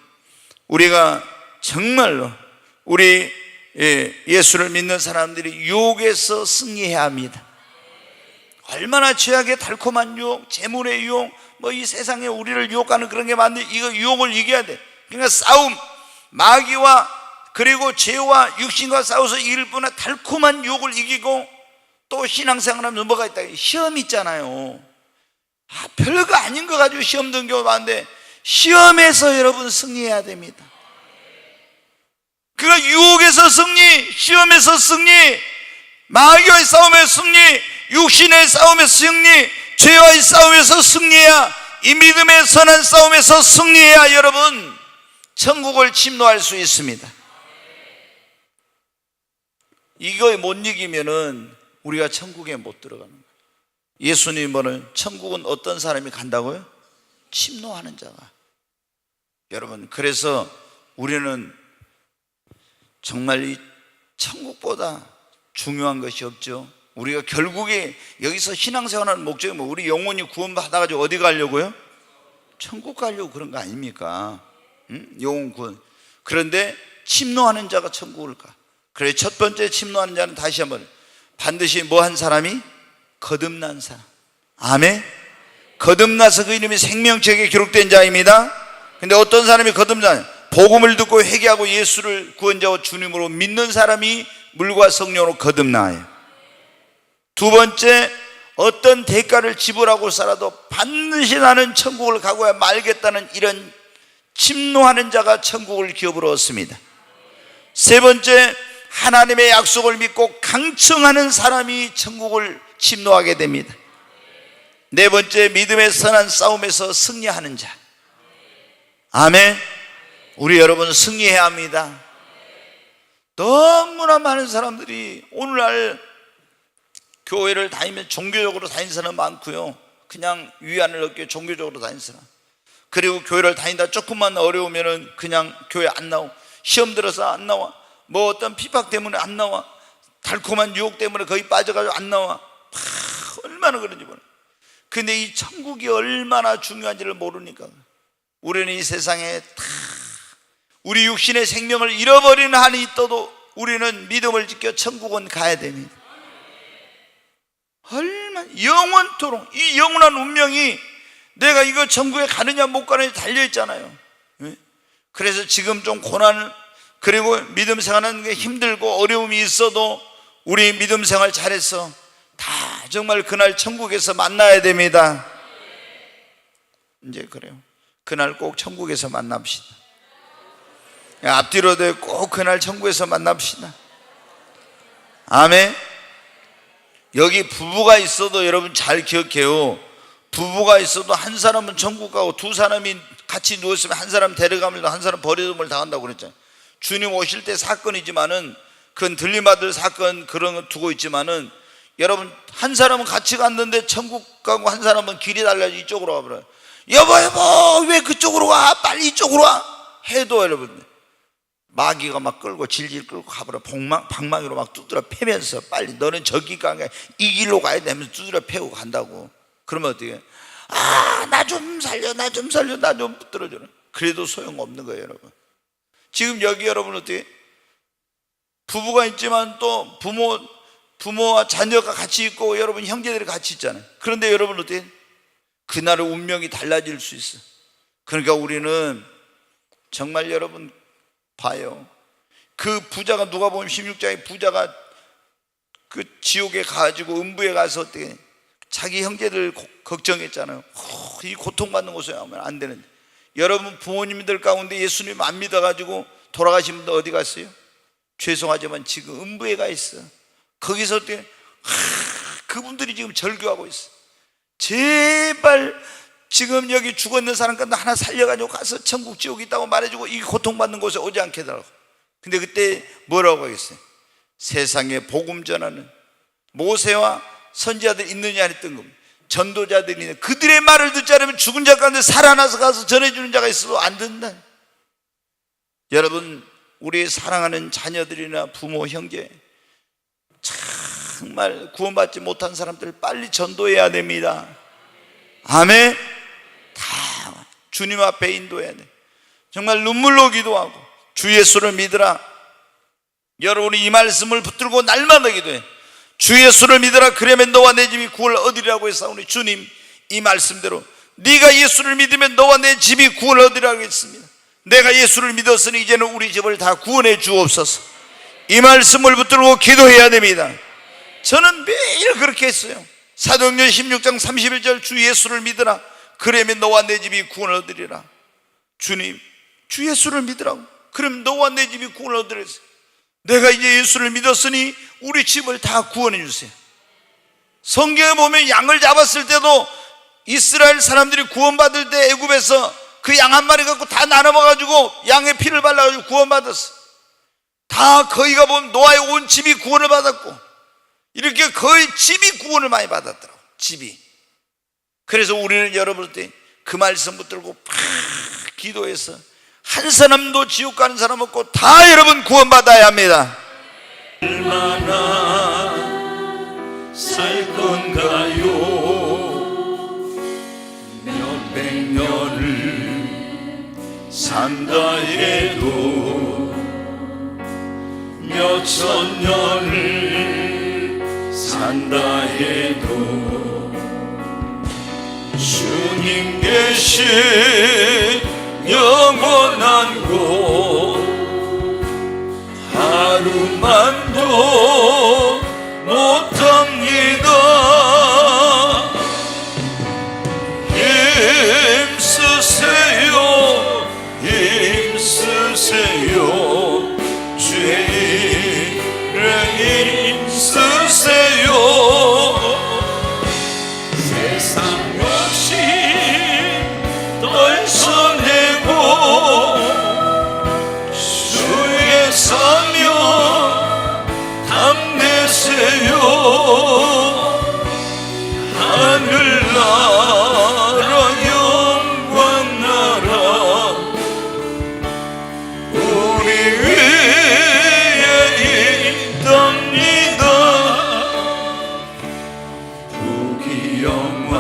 우리가 정말로 우리 예수를 믿는 사람들이 유혹에서 승리해야 합니다. 얼마나 죄악의 달콤한 유혹, 재물의 유혹, 뭐 이 세상에 우리를 유혹하는 그런 게 많은데 이거 유혹을 이겨야 돼. 그러니까 싸움, 마귀와 그리고 죄와 육신과 싸워서 이길 뿐만 달콤한 유혹을 이기고, 또 신앙생활하면 뭐가 있다? 시험 있잖아요. 별거 아닌 거 가지고 시험 든 경우 많은데 시험에서 여러분 승리해야 됩니다. 그러니까 유혹에서 승리, 시험에서 승리, 마귀와의 싸움에서 승리, 육신의 싸움에서 승리, 죄와의 싸움에서 승리해야, 이 믿음의 선한 싸움에서 승리해야 여러분 천국을 침노할 수 있습니다. 이거에 못 이기면은 우리가 천국에 못 들어가는 거예요. 예수님은 천국은 어떤 사람이 간다고요? 침노하는 자가. 여러분, 그래서 우리는 정말 이 천국보다 중요한 것이 없죠. 우리가 결국에 여기서 신앙생활하는 목적이 뭐, 우리 영혼이 구원받아가지고 어디 가려고요? 천국 가려고 그런 거 아닙니까? 영혼 구원. 그런데 침노하는 자가 천국을 가. 그래, 첫 번째 침노하는 자는 다시 한번 반드시 뭐 한 사람이? 거듭난 사람. 아멘. 거듭나서 그 이름이 생명책에 기록된 자입니다. 근데 어떤 사람이 거듭나? 복음을 듣고 회개하고 예수를 구원자와 주님으로 믿는 사람이 물과 성령으로 거듭나요. 두 번째, 어떤 대가를 지불하고 살아도 반드시 나는 천국을 가고야 말겠다는 이런 침노하는 자가 천국을 기업으로 얻습니다. 세 번째, 하나님의 약속을 믿고 강청하는 사람이 천국을 침노하게 됩니다. 네 번째, 믿음의 선한 싸움에서 승리하는 자. 아멘. 우리 여러분 승리해야 합니다. 너무나 많은 사람들이 오늘날 교회를 다니면 종교적으로 다니는 사람 많고요, 그냥 위안을 얻기 위해 종교적으로 다니는 사람, 그리고 교회를 다니다 조금만 어려우면은 그냥 교회 안 나오고, 시험 들어서 안 나와, 뭐 어떤 핍박 때문에 안 나와, 달콤한 유혹 때문에 거의 빠져가지고 안 나와. 얼마나 그런지 몰라. 근데 이 천국이 얼마나 중요한지를 모르니까 우리는 이 세상에 다 우리 육신의 생명을 잃어버리는 한이 있어도 우리는 믿음을 지켜 천국은 가야 됩니다. 얼마나 영원토록 이 영원한 운명이 내가 이거 천국에 가느냐 못 가느냐 달려있잖아요. 그래서 지금 좀 고난, 그리고 믿음 생활하는 게 힘들고 어려움이 있어도 우리 믿음 생활 잘해서 다 정말 그날 천국에서 만나야 됩니다. 이제 그래요. 그날 꼭 천국에서 만납시다. 앞뒤로도 꼭 그날 천국에서 만납시다. 아멘. 여기 부부가 있어도 여러분 잘 기억해요. 부부가 있어도 한 사람은 천국 가고 두 사람이 같이 누웠으면 한 사람 데려가면 한 사람 버려둠을 당한다고 그랬잖아요. 주님 오실 때 사건이지만은 그건 들림받을 사건 그런 거 두고 있지만은, 여러분 한 사람은 같이 갔는데 천국 가고 한 사람은 길이 달라져 이쪽으로 와버려요. 여보 왜 그쪽으로 와, 빨리 이쪽으로 와 해도 여러분 마귀가 막 끌고 질질 끌고 가버려. 방망이로 막 두드려 패면서 빨리 너는 저기 가게 이 길로 가야 되면서 두드려 패고 간다고. 그러면 어떻게? 나 좀 살려, 나 좀 살려, 나 좀 붙들어줘. 그래도 소용없는 거예요. 여러분, 지금 여기 여러분 어떻게? 부부가 있지만 또 부모와 자녀가 같이 있고 여러분 형제들이 같이 있잖아요. 그런데 여러분 어떻게? 그날의 운명이 달라질 수 있어요. 그러니까 우리는 정말 여러분 봐요. 그 부자가, 누가복음 16장에 부자가 그 지옥에 가가지고 음부에 가서 어떻게 자기 형제들 걱정했잖아요. 이 고통받는 곳에 가면 안 되는데. 여러분 부모님들 가운데 예수님 안 믿어가지고 돌아가신 분들 어디 갔어요? 죄송하지만 지금 음부에 가 있어. 거기서 어떻게 그분들이 지금 절규하고 있어. 제발 지금 여기 죽어있는 사람까지 하나 살려가지고 가서 천국 지옥 있다고 말해주고 이 고통받는 곳에 오지 않게 해달라고. 근데 그때 뭐라고 하겠어요? 세상에 복음 전하는 모세와 선지자들 있느냐 했던 겁니다. 전도자들이 있는, 그들의 말을 듣지 않으면 죽은 자 가운데 살아나서 가서 전해주는 자가 있어도 안 된다. 여러분, 우리 사랑하는 자녀들이나 부모, 형제, 정말 구원받지 못한 사람들 빨리 전도해야 됩니다. 아멘. 다 주님 앞에 인도해야 돼. 정말 눈물로 기도하고 주 예수를 믿으라. 여러분이 이 말씀을 붙들고 날마다 기도해. 주 예수를 믿으라. 그러면 너와 내 집이 구원을 얻으리라고 했사오니, 주님 이 말씀대로 네가 예수를 믿으면 너와 내 집이 구원을 얻으리라고 했습니다. 내가 예수를 믿었으니 이제는 우리 집을 다 구원해 주옵소서. 이 말씀을 붙들고 기도해야 됩니다. 저는 매일 그렇게 했어요. 사도행전 16장 31절 주 예수를 믿으라. 그러면 너와 내 집이 구원을 얻으리라. 주님 주 예수를 믿으라고. 그럼 너와 내 집이 구원을 얻으리라. 내가 이제 예수를 믿었으니 우리 집을 다 구원해 주세요. 성경에 보면 양을 잡았을 때도 이스라엘 사람들이 구원받을 때 애굽에서 그 양 한 마리 갖고 다 나눠 먹어가지고 양의 피를 발라가지고 구원받았어. 다 거기가 보면 노아의 온 집이 구원을 받았고, 이렇게 거의 집이 구원을 많이 받았더라고. 집이. 그래서 우리는 여러분들 그 말씀 붙들고 팍 기도해서 한 사람도 지옥 가는 사람 없고 다 여러분 구원받아야 합니다. 얼마나 살 건가요? 몇백 년을 산다 해도, 몇천 년을 산다 해도, 주님 계신 영원한 곳 하루만도 못합니다. 힘쓰세요, 힘쓰세요, 주의 일에 힘쓰세요. 세상 욕심 떨쳐내고 주의 사명 담내세요. 하늘나라 영광나라 우리 위에 있답니다. 부귀영화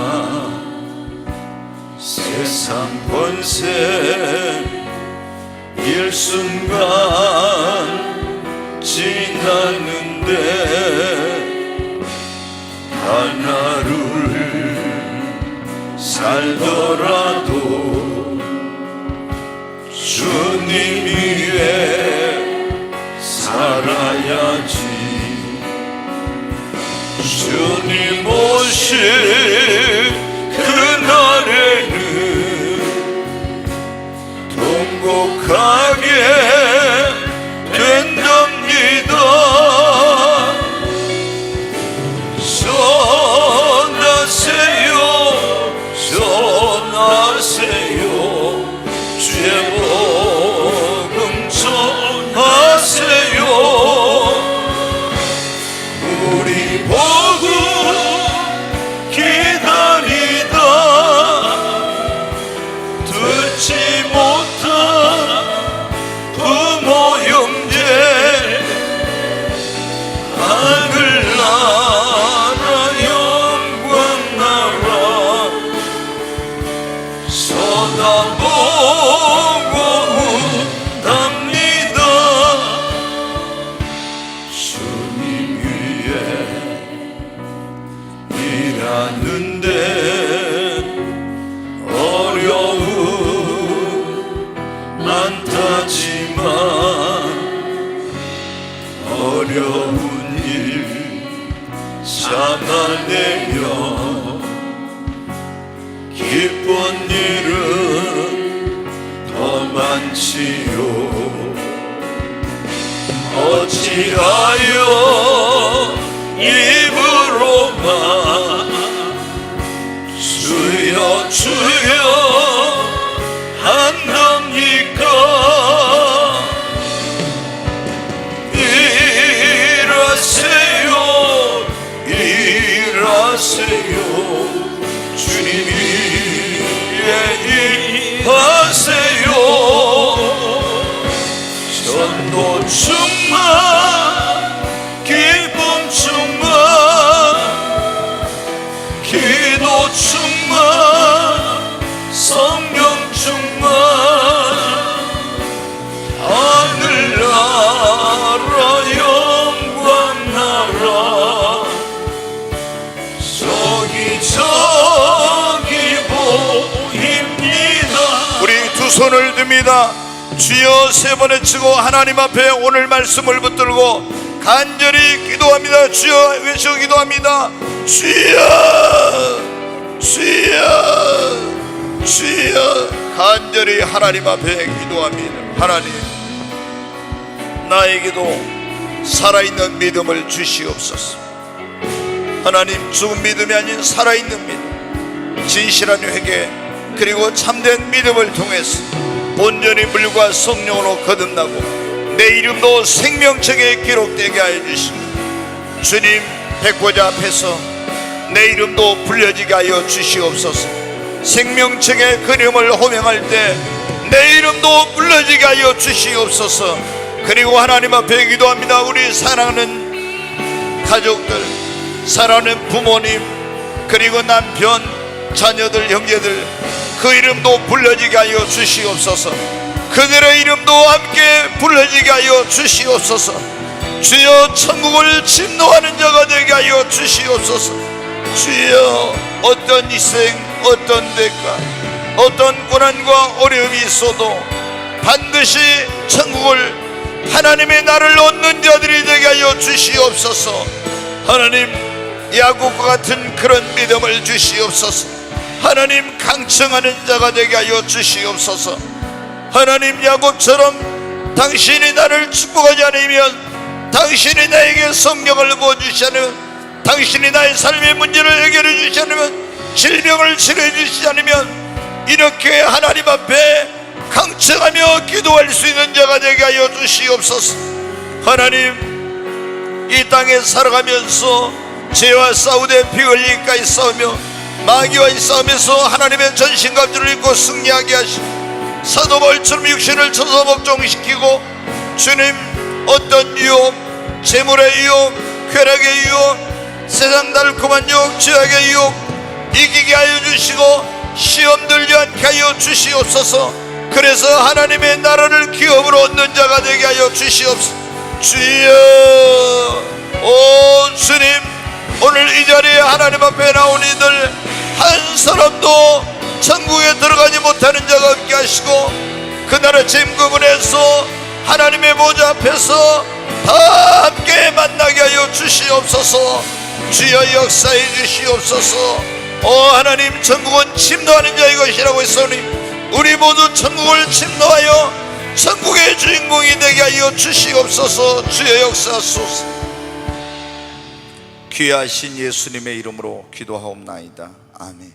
세상 권세 일순간 지나는데, 하나를 살더라도 주님 위에 살아야지. 주님 오실 그날에는 통곡하게 된답니다. 전하세요, 전하세요, 주의 복음 전하세요. 우리 복음 기다리다 듣지 못한 부모 형제, 하늘나라 영광나라 쳐다보고 운답니다. 주님 위에 일하는데 어려움 많다지만 어려운 일 참아내며 기쁜 일은 더 많지요. 어찌하여 입으로만 주여 주여 한답니까? 일하세요 일하세요 주님이 일하세요. 전도 충만 기쁨 충만 기도 충만 성령 충만 하늘나라 영광 나라 저기 보입니다. 우리 두 손을 듭니다. 주여 세 번 외치고 하나님 앞에 오늘 말씀을 붙들고 간절히 기도합니다. 주여 외쳐 기도합니다. 주여 주여 주여 간절히 하나님 앞에 기도합니다. 하나님, 나에게도 살아있는 믿음을 주시옵소서. 하나님, 죽은 믿음이 아닌 살아있는 믿음, 진실한 회개 그리고 참된 믿음을 통해서 온전히 물과 성령으로 거듭나고 내 이름도 생명책에 기록되게 하여 주시고, 주님 백보자 앞에서 내 이름도 불려지게 하여 주시옵소서. 생명책의 그림을 호명할 때 내 이름도 불려지게 하여 주시옵소서. 그리고 하나님 앞에 기도합니다. 우리 사랑하는 가족들, 사랑하는 부모님, 그리고 남편, 자녀들, 형제들, 그 이름도 불려지게 하여 주시옵소서. 그들의 이름도 함께 불려지게 하여 주시옵소서. 주여 천국을 침노하는 자가 되게 하여 주시옵소서. 주여 어떤 희생, 어떤 대가, 어떤 고난과 어려움이 있어도 반드시 천국을 하나님의 나를 얻는 자들이 되게 하여 주시옵소서. 하나님, 야곱과 같은 그런 믿음을 주시옵소서. 하나님, 강청하는 자가 되게 하여 주시옵소서. 하나님, 야곱처럼 당신이 나를 축복하지 않으면, 당신이 나에게 성령을 부어주시지 않으면, 당신이 나의 삶의 문제를 해결해 주시지 않으면, 질병을 치료해 주시지 않으면 이렇게 하나님 앞에 강청하며 기도할 수 있는 자가 되게 하여 주시옵소서. 하나님, 이 땅에 살아가면서 죄와 싸우되 피 흘리기까지 싸우며 마귀와 싸우면서 하나님의 전신갑주를 입고 승리하게 하시고, 사도 바울처럼 육신을 쳐서 복종시키고 주님 어떤 유혹, 재물의 유혹, 쾌락의 유혹, 세상 달콤한 유혹, 죄악의 유혹 이기게 하여 주시고 시험 들지 않게 하여 주시옵소서. 그래서 하나님의 나라를 기업으로 얻는 자가 되게 하여 주시옵소서. 주여, 오 주님, 오늘 이 자리에 하나님 앞에 나온 이들 한 사람도 천국에 들어가지 못하는 자가 없게 하시고, 그날의 짐금은에서 하나님의 보좌 앞에서 다 함께 만나게 하여 주시옵소서. 주여 역사해 주시옵소서. 하나님, 천국은 침노하는 자의 것이라고 했으니 우리 모두 천국을 침노하여 천국의 주인공이 되게 하여 주시옵소서. 주여 역사하소서. 귀하신 예수님의 이름으로 기도하옵나이다. 아멘.